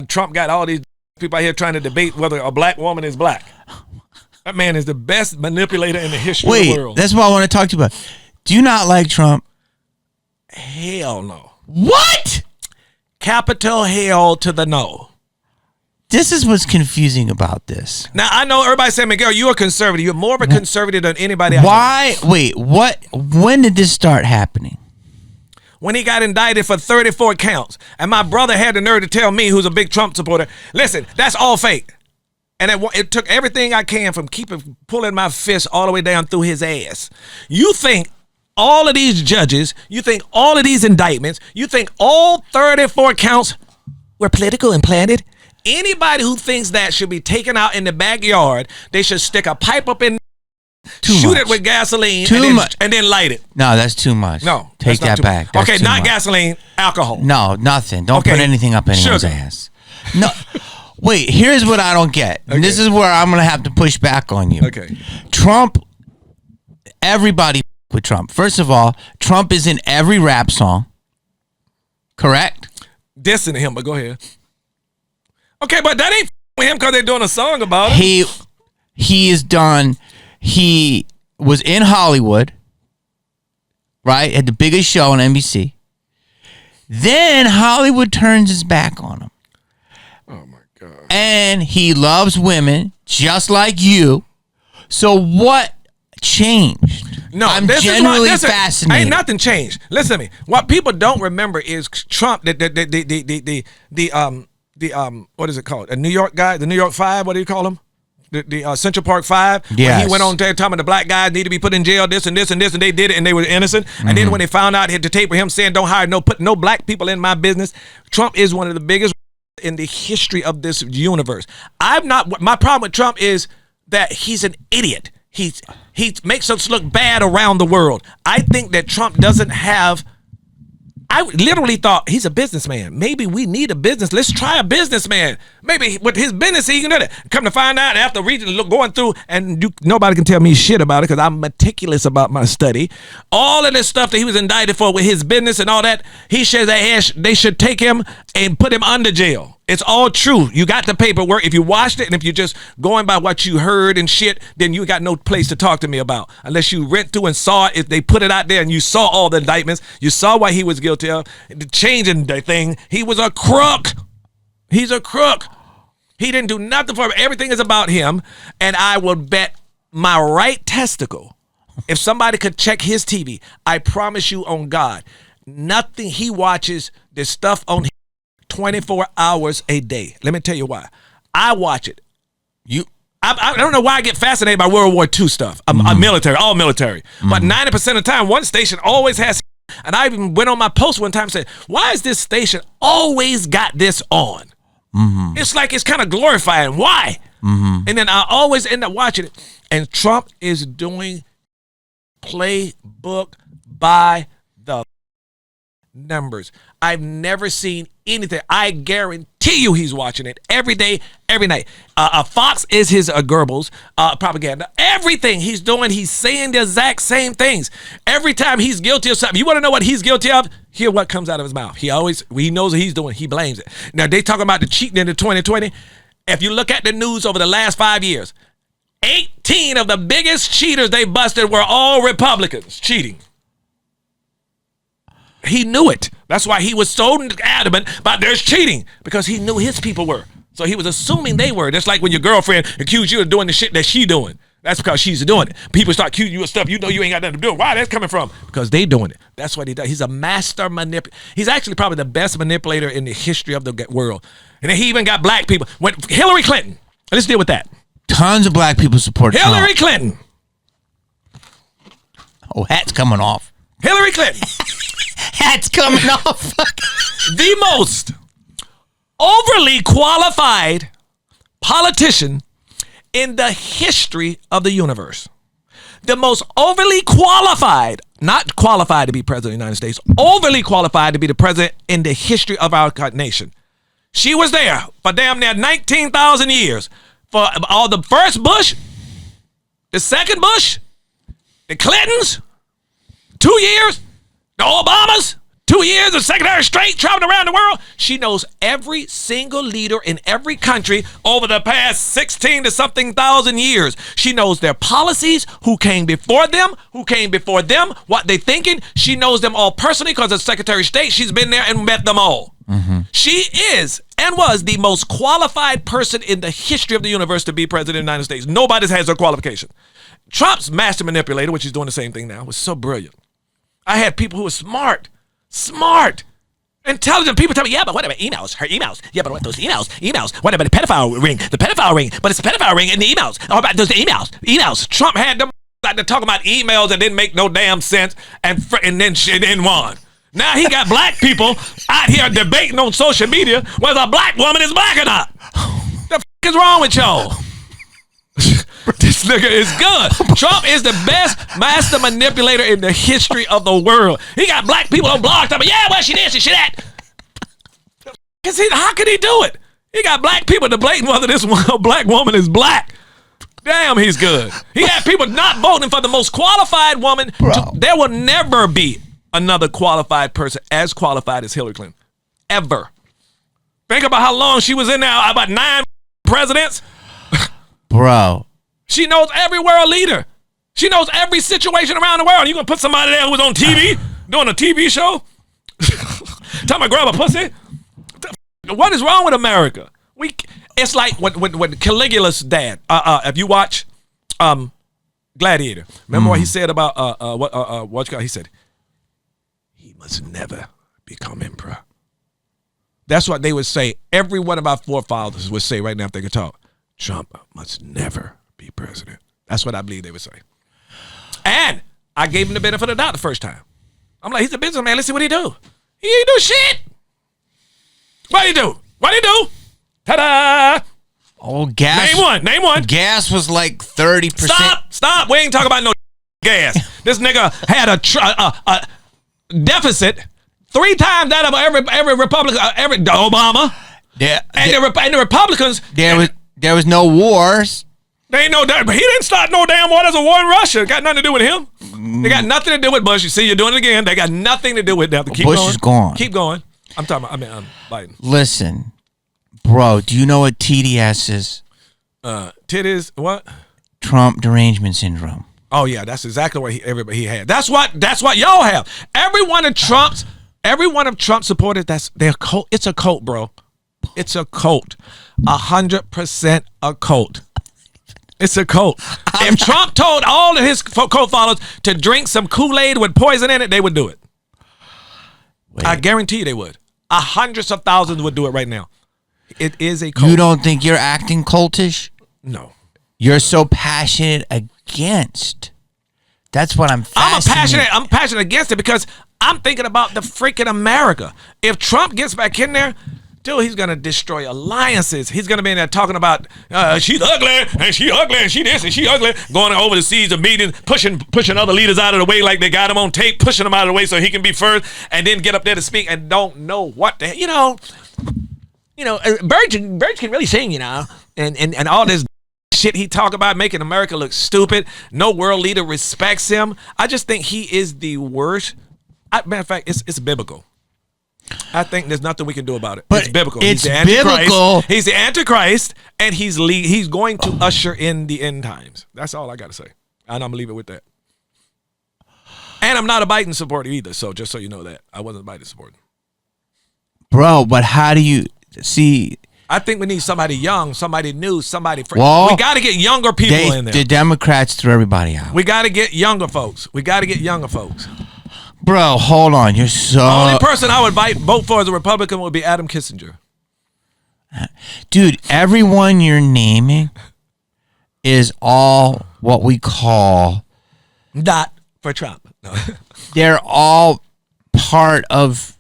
Trump got all these people out here trying to debate whether a black woman is black. That man is the best manipulator in the history of the world. That's what I want to talk to you about. Do you not like Trump? Hell no. What? Capital hell to the no. This is what's confusing about this. Now, I know everybody saying, Miguel, you're a conservative. You're more of a conservative than anybody else. Why? Wait, what? When did this start happening? When he got indicted for 34 counts. And my brother had the nerve to tell me, who's a big Trump supporter, listen, that's all fake. And it took everything I can from pulling my fist all the way down through his ass. You think all of these judges, you think all of these indictments, you think all 34 counts were political and planted? Anybody who thinks that should be taken out in the backyard, they should stick a pipe up in, shoot it with gasoline, and then light it. No, that's too much. No. Take that back. Okay, not gasoline, alcohol. No, nothing. Don't put anything up anyone's ass. No. Wait, here's what I don't get. Okay. This is where I'm going to have to push back on you. Okay. Trump, everybody with Trump. First of all, Trump is in every rap song. Correct? Dissing him, but go ahead. Okay, but that ain't with him because they're doing a song about him. He was in Hollywood, right? Had the biggest show on NBC. Then Hollywood turns his back on him. Oh, my God. And he loves women just like you. So what changed? No, I'm genuinely fascinated. Ain't nothing changed. Listen to me. What people don't remember is Trump, what is it called? A New York guy, the New York Five, what do you call him? The Central Park Five. Yes. He went on there talking about the black guys need to be put in jail, this and this and this, and they did it, and they were innocent. And then when they found out, hit the tape with him saying, put no black people in my business. Trump is one of the biggest in the history of this universe. My problem with Trump is that he's an idiot. He makes us look bad around the world. I think that Trump doesn't have. I literally thought he's a businessman. Maybe we need a business. Let's try a businessman. Maybe with his business he can do that. Come to find out after going through, and nobody can tell me shit about it because I'm meticulous about my study. All of this stuff that he was indicted for with his business and all that, he says that they should take him and put him under jail. It's all true. You got the paperwork. If you watched it and if you're just going by what you heard and shit, then you got no place to talk to me about. Unless you went through and saw it, if they put it out there and you saw all the indictments, you saw what he was guilty of, changing the thing. He was a crook. He's a crook. He didn't do nothing for him. Everything is about him. And I will bet my right testicle, if somebody could check his TV, I promise you on God, nothing he watches, this stuff on 24 hours a day. Let me tell you why. I watch it. I don't know why I get fascinated by World War II stuff. I'm military, all military. But 90% of the time, one station always has. And I even went on my post one time and said, why is this station always got this on? It's like it's kind of glorifying. Why? And then I always end up watching it. And Trump is doing playbook by the numbers. I've never seen anything. I guarantee you he's watching it every day, every night. Fox is his Goebbels propaganda. Everything he's doing, he's saying the exact same things. Every time he's guilty of something, you want to know what he's guilty of? Hear what comes out of his mouth. He knows what he's doing. He blames it. Now, they talking about the cheating in the 2020. If you look at the news over the last 5 years, 18 of the biggest cheaters they busted were all Republicans cheating. He knew it. That's why he was so adamant about there's cheating, because he knew his people were. So he was assuming they were. That's like when your girlfriend accused you of doing the shit that she doing. That's because she's doing it. People start accusing you of stuff you know you ain't got nothing to do. Why that's coming from? Because they doing it. That's what he does. He's a master manipulator. He's actually probably the best manipulator in the history of the world. And then he even got black people. When Hillary Clinton, let's deal with that. Tons of black people support Hillary Trump. Clinton. Oh, hat's coming off. Hillary Clinton. Hat's coming off. The most overly qualified politician in the history of the universe. The most overly qualified, not qualified to be president of the United States, overly qualified to be the president in the history of our nation. She was there for damn near 19,000 years. For all the first Bush, the second Bush, the Clintons, 2 years, the Obamas, 2 years as Secretary of State, traveling around the world. She knows every single leader in every country over the past 16 to something thousand years. She knows their policies, who came before them, what they thinking. She knows them all personally because as Secretary of State, she's been there and met them all. Mm-hmm. She is and was the most qualified person in the history of the universe to be president of the United States. Nobody has her qualification. Trump's master manipulator, which he's doing the same thing now, was so brilliant. I had people who were smart, intelligent people tell me, yeah, but what about emails? Her emails. Yeah, but what those emails? What about the pedophile ring? The pedophile ring. But it's the pedophile ring in the emails. How about those emails? Trump had them out to talk about emails that didn't make no damn sense, and then she didn't won. Now he got black people out here debating on social media whether a black woman is black or not. The f*** is wrong with y'all? This nigga is good. Trump is the best master manipulator in the history of the world. He got black people on blogs talking, yeah, well, she this and she that. How could he do it? He got black people debating whether this black woman is black. Damn, he's good. He had people not voting for the most qualified woman. There will never be another qualified person as qualified as Hillary Clinton. Ever. Think about how long she was in there, about 9 presidents. Bro. She knows every world leader. She knows every situation around the world. You gonna put somebody there who was on TV, doing a TV show? Tell me grab a pussy? What is wrong with America? It's like when Caligula's dad, if you watch Gladiator, remember what he said about he said, he must never become emperor. That's what they would say. Every one of our forefathers would say right now if they could talk. Trump must never be president. That's what I believe they would say. And I gave him the benefit of the doubt the first time. I'm like, he's a businessman. Let's see what he do. He ain't do shit. What he do? Ta-da! Oh, gas. Name one. Gas was like 30%. Stop. We ain't talking about no gas. This nigga had a deficit 3 times that of every Republican, every Obama. And the Republicans. There was no wars. They ain't no damn. He didn't start no damn war. There's a war in Russia. Got nothing to do with him. They got nothing to do with Bush. You see, you're doing it again. They got nothing to do with them. Keep Bush going. is gone. Keep going. I'm talking about. I'm Biden. Listen, bro. Do you know what TDS is? Titties. What? Trump derangement syndrome. Oh yeah, that's exactly what he had. That's what y'all have. Every one of Trump's supporters. That's their cult. It's a cult, bro. It's a cult. 100% a cult. It's a cult. If Trump told all of his cult followers to drink some Kool-Aid with poison in it, they would do it. Wait. I guarantee you they would. Hundreds of thousands would do it right now. It is a cult. You don't think you're acting cultish? No. You're so passionate against. That's what I'm fascinated. I'm passionate against it because I'm thinking about the freaking America. If Trump gets back in there, dude, he's going to destroy alliances. He's going to be in there talking about she's ugly, and she ugly, and she this, and she ugly, going over the seas of meetings, pushing other leaders out of the way like they got him on tape, pushing them out of the way so he can be first, and then get up there to speak and don't know what the Bird can really sing, and all this shit he talk about making America look stupid. No world leader respects him. I just think he is the worst. Matter of fact, it's biblical. I think there's nothing we can do about it. But it's biblical. It's he's the Antichrist. biblical. He's the Antichrist, and he's going to usher in the end times. That's all I got to say. And I'm going to leave it with that. And I'm not a Biden supporter either, so just so you know that. I wasn't a Biden supporter. Bro, but how do you see? I think we need somebody young, somebody new, somebody fresh. Well, we got to get younger people in there. The Democrats threw everybody out. We got to get younger folks. Bro, hold on. You're so... The only person I would vote for as a Republican would be Adam Kissinger. Dude, everyone you're naming is all what we call... Not for Trump. No. They're all part of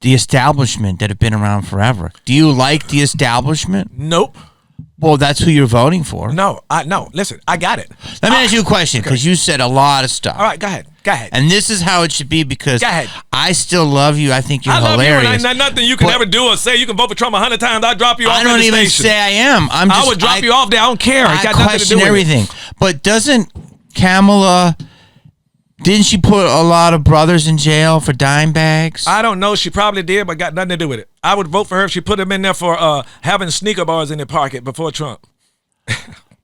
the establishment that have been around forever. Do you like the establishment? Nope. Well, that's who you're voting for. No. Listen, I got it. Let me ask you a question, because you said a lot of stuff. All right, go ahead. And this is how it should be, because go ahead. I still love you. I think you're hilarious. I love you, and nothing you can ever do or say. You can vote for Trump 100 times. I'll drop you off. I don't even say I am. I would drop you off there. I don't care. I question everything. But doesn't Kamala Didn't she put a lot of brothers in jail for dime bags? I don't know. She probably did, but got nothing to do with it. I would vote for her if she put them in there for having sneaker bars in their pocket before Trump.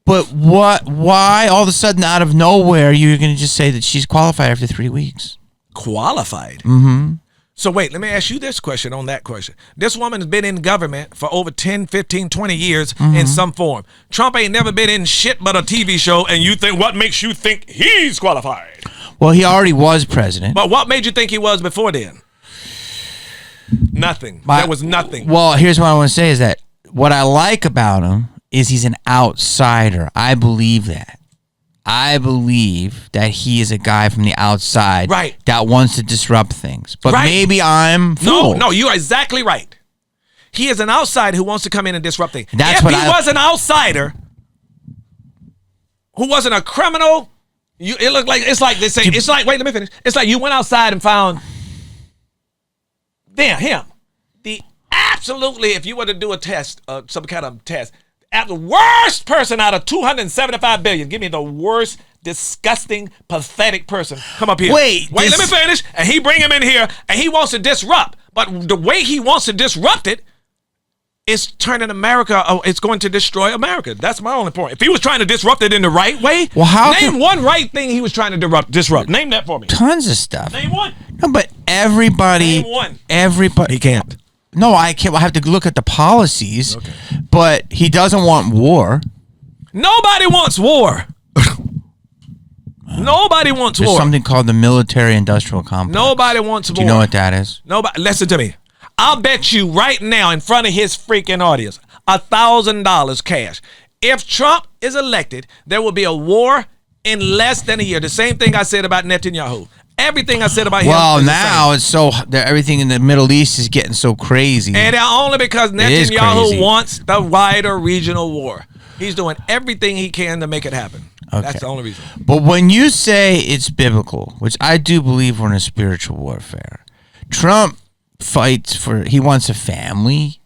But what? Why all of a sudden, out of nowhere, you're going to just say that she's qualified after 3 weeks? Qualified? Mm-hmm. So wait, let me ask you this question on that question. This woman has been in government for over 10, 15, 20 years in some form. Trump ain't never been in shit but a TV show, and you think, what makes you think he's qualified? Well, he already was president. But what made you think he was before then? Nothing. There was nothing. Well, here's what I want to say is that what I like about him is he's an outsider. I believe that. I believe that he is a guy from the outside that wants to disrupt things. But maybe I'm fooled. No, you are exactly right. He is an outsider who wants to come in and disrupt things. If he was an outsider who wasn't a criminal, it looked like it's like they say. It's like, wait, let me finish. It's like you went outside and found him. Absolutely, if you were to do a test, some kind of test. At the worst person out of 275 billion. Give me the worst, disgusting, pathetic person. Come up here. Wait, let me finish. And he bring him in here, and he wants to disrupt. But the way he wants to disrupt it is turning America. It's going to destroy America. That's my only point. If he was trying to disrupt it in the right way, name one right thing he was trying to disrupt. Name that for me. Tons of stuff. Name one. No, but everybody. Name one. Everybody. He can't. No, I can't. I have to look at the policies. Okay. But he doesn't want war. Nobody wants war. Nobody wants war. There's something called the military-industrial complex. Nobody wants war. Do you know what that is? Nobody. Listen to me. I'll bet you right now in front of his freaking audience, $1,000 cash. If Trump is elected, there will be a war in less than a year. The same thing I said about Netanyahu. Everything I said about him. Well, now it's so everything in the Middle East is getting so crazy, and only because Netanyahu wants the wider regional war. He's doing everything he can to make it happen. Okay. That's the only reason. But when you say it's biblical, which I do believe we're in a spiritual warfare, Trump fights for. He wants a family.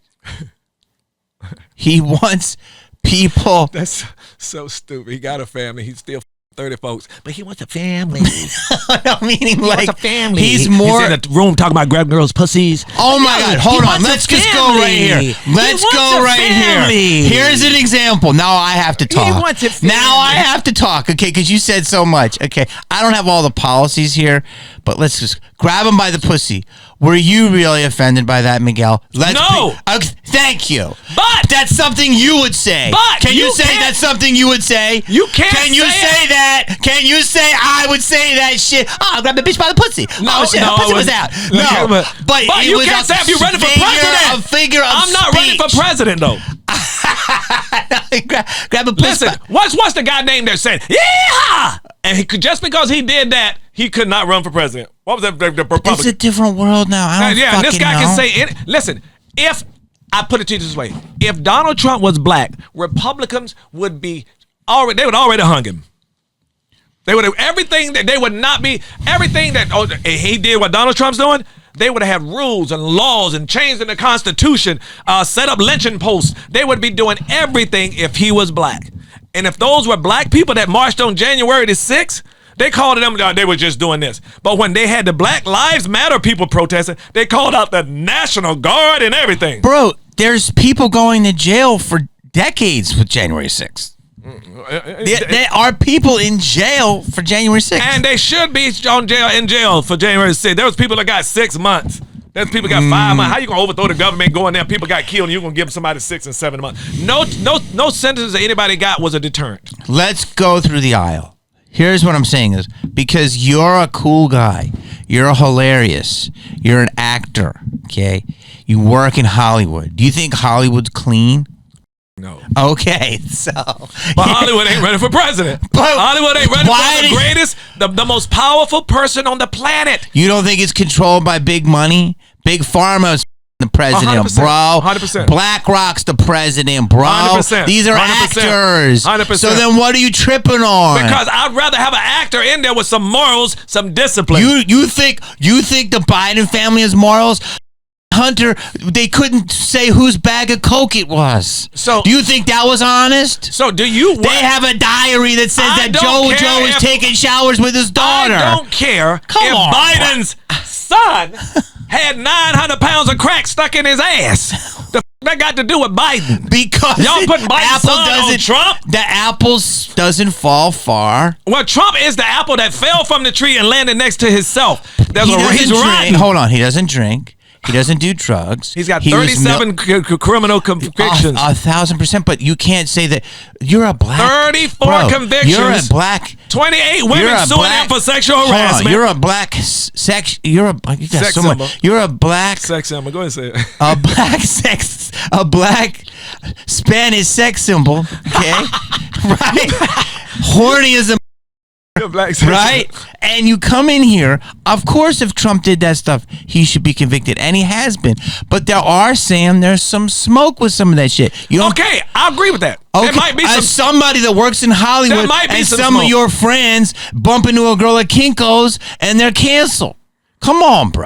He wants people. That's so stupid. He got a family. He's still 30 folks, but he wants a family. No, meaning he like wants a family. He's in the room talking about grabbing girls' pussies. Oh my God! Hold on. Let's just go right here. Let's go right here. Here's an example. Now I have to talk. He wants a family. Now I have to talk. Okay, because you said so much. Okay, I don't have all the policies here, but let's just grab him by the pussy. Were you really offended by that, Miguel? No. Thank you. But that's something you would say. But can you say that's something you would say? You can't. Can you say that? Can you say I would say that shit? Oh, I grabbed a bitch by the pussy. No, shit, no, her pussy was out. No, but you can't say if you're running for president. A figure of I'm not running for president though. grab a pussy. Listen, what's the guy named there saying, yeah? And he could, just because he did that, he could not run for president. What was that? It's a different world now. I don't and this guy know. can say it. Listen, if I put it to you this way, if Donald Trump was black, Republicans would be already. They would already hung him. They would have everything that they would not be everything that he did. What Donald Trump's doing. They would have rules and laws and changed in the Constitution, set up lynching posts. They would be doing everything if he was black. And if those were black people that marched on January the 6th, they called them, they were just doing this. But when they had the Black Lives Matter people protesting, they called out the National Guard and everything. Bro, there's people going to jail for decades with January 6th. There are people in jail for January 6th. And they should be in jail for January 6th. There was people that got 6 months. There's people got 5 months. How you gonna overthrow the government, go in there, people got killed, and you're gonna give somebody 6 and 7 months? No sentence that anybody got was a deterrent. Let's go through the aisle. Here's what I'm saying is, because you're a cool guy, you're hilarious, you're an actor, okay? You work in Hollywood. Do you think Hollywood's clean? No. Okay, so. But Hollywood ain't running for president. Hollywood ain't running for the greatest, the most powerful person on the planet. You don't think it's controlled by big money? Big Pharma's the president, 100%, bro. 100%. BlackRock's the president, bro. 100%. These are 100%, actors. 100%. So then what are you tripping on? Because I'd rather have an actor in there with some morals, some discipline. You think the Biden family has morals? Hunter, they couldn't say whose bag of coke it was. So do you think that was honest? So do you? They have a diary that says that Joe is taking showers with his daughter. I don't care if Biden's son had 900 pounds of crack stuck in his ass. The that got to do with Biden? Because y'all put Biden's son on Trump. The apple doesn't fall far. Well, Trump is the apple that fell from the tree and landed next to himself. He's rotten. Hold on, he doesn't drink. He doesn't do drugs. He's got 37 criminal convictions. 1,000%. But you can't say that you're a black. 34 convictions. You're a black. 28 women suing him for sexual harassment. You're a black sex. You got sex so much. You're a black sex symbol. Go ahead and say it. A black Spanish sex symbol. Okay, right. Horny as a. Right? And you come in here, of course, if Trump did that stuff, he should be convicted, and he has been. But there's some smoke with some of that shit. Okay, I agree with that. Okay, there might be somebody that works in Hollywood and some of your friends bump into a girl at Kinko's and they're canceled. Come on, bro.